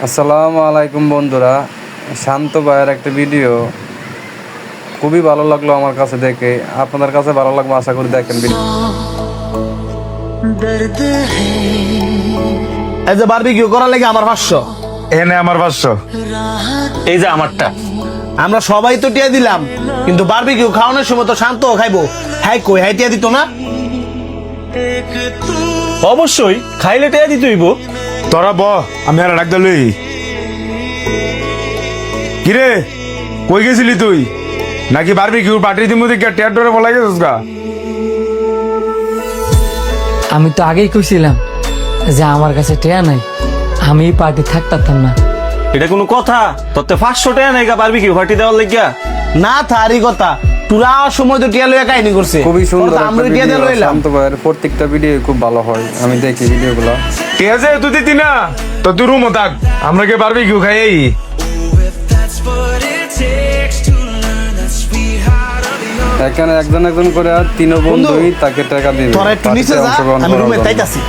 আসসালামু আলাইকুম বন্ধুরা, শান্ত ভাইয়ের একটা ভিডিও খুবই ভালো লাগলো আমার কাছে দেখে। আপনাদের কাছে ভালো লাগবে আশা করি। দেখেন এই যে বারবিকিউ করার লাগে আমার 500, এনে আমার 500, এই যে আমারটা। আমরা সবাই তো টিয়া দিলাম, কিন্তু বারবিকিউ খাওয়ানোর সময় তো শান্ত খাইবো। হ্যাঁ কই হ্যাঁ টিয়া দিত না? অবশ্যই খাইলে টেয়া দিতে হইব। তোরা ব আমি আর ডাক লই। কিরে কই গেছিলি তুই? নাকি বারবিকিউ পার্টির দিমু দিকে টিয়ার ডরে বলাই গেছিস গা? আমি তো আগেই কইছিলাম যে আমার কাছে টেয়া নাই, আমি এই পার্টি থাকতাম না। এটা কোনো কথা? তোতে 500 টাকা নাই গা বারবিকিউ পার্টি দেওয়ার লাগিয়া? না তারই কথা, পুরা সময় তো টিয়া লইয়া কাহিনী করছে। খুবই সুন্দর ওরা তো আমরা টিয়া দিয়ে লইলাম। শান্ত ভাইয়ের প্রত্যেকটা ভিডিও খুব ভালো হয়, আমি দেখি ভিডিওগুলো। টিয়া যে তুই দিতি না তো তুই রুমও থাক, আমরা কে বারবিকিউ খাই। এখানে একজন একজন করে তিন বন্ধুই তাকে টাকা দিবে। তোরা একটু নিচে যা, আমি রুমে তাইতাছি।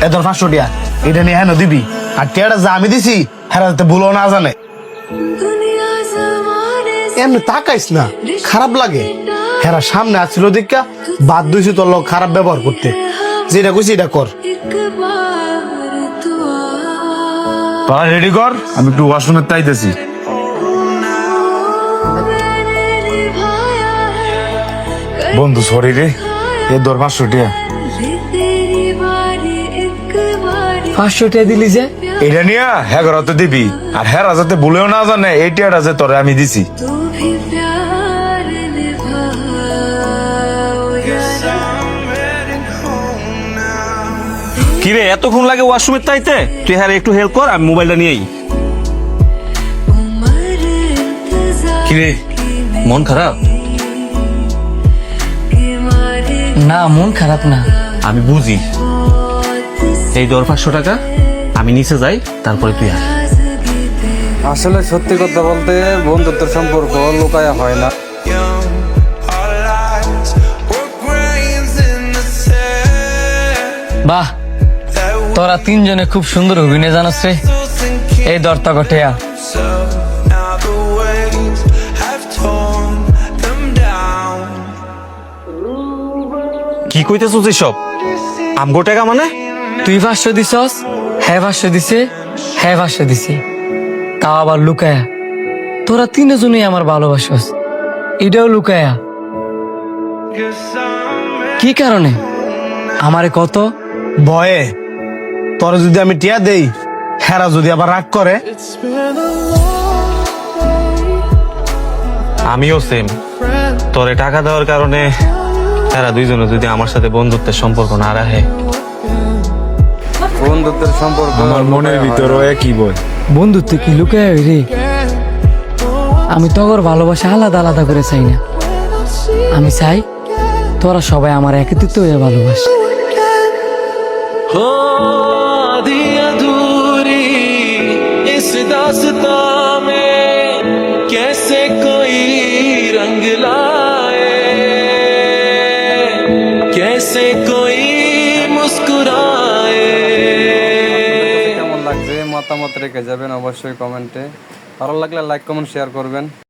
এ ধর 500 টিয়া, এটা নিয়ে হ্যাঁ দিবি। আর টিয়াটা যা আমি দিছি হ্যাঁ যাতে ভুলো না জানে। এমনি তাকাইস না, খারাপ লাগে। হেরা সামনে আসছিল দেখা বাদ দিয়েছি তোর লোক খারাপ ব্যবহার করতে। যেটা কইছি এটা কর। তোরা রেডি কর, আমি একটু ওয়াশরুমে তাইতেছি। বন্ধু সরি রে, এ ধর 500 টিয়া। 500 টাকা দিলি যে? এটা নিয়ে হ্যাঁ ঘরতে দিবি, আর হ্যাঁ যাতে ভুলেও না জানে এই টিয়াটা যে তোরে আমি দিছি। কিরে এতক্ষণ লাগে ওয়াশরুমের তাইতে? তুই হ্যাঁ একটু হেল্প কর, আমি মোবাইলটা নিয়ে আই। কিরে মন খারাপ? না, মন খারাপ না। আমি বুঝি। এই ধর 500 টাকা, আমি নিচে যাই, তারপরে তুই আয়। আসলে সত্যি কথা বলতে বন্ধুত্বের সম্পর্ক লুকায়া হয় না। বাহ, তোরা তিনজনে খুব সুন্দর অভিনয় জানাস রে। এই দরতা গটেয়া কি কইতেছিস এসব? আমগো টাকা মানে? তুই 500 দিছস, হ্যাঁ 500 দিছে, হ্যাঁ 500 দিছে, তাও আবার লুকায়া। তোরা তিনজনই আমার ভালোবাসস, এটাও লুকায়া। কি কারণে? আমারে কত ভয়ে তোর যদি আমি টিয়া দেই, হেরা যদি আবার রাগ করে। আমিও সেম। তোরে টাকা দেওয়ার কারণে তারা দুইজনে যদি আমার সাথে বন্ধুত্বের সম্পর্ক না রাখে। বন্ধুত্বের সম্পর্ক আমার মনের ভিতরও একই বই। বন্ধুত্ব কি লুকায়া রে? আমি তগর ভালোবাসা আলাদা আলাদা করে চাই না। আমি চাই তোরা সবাই আমার একত্রিত হয়ে ভালোবাসে। কেমন লাগছে মতামত রেখে যাবেন অবশ্যই কমেন্টে। ভালো লাগলে লাইক কমেন্ট শেয়ার করবেন।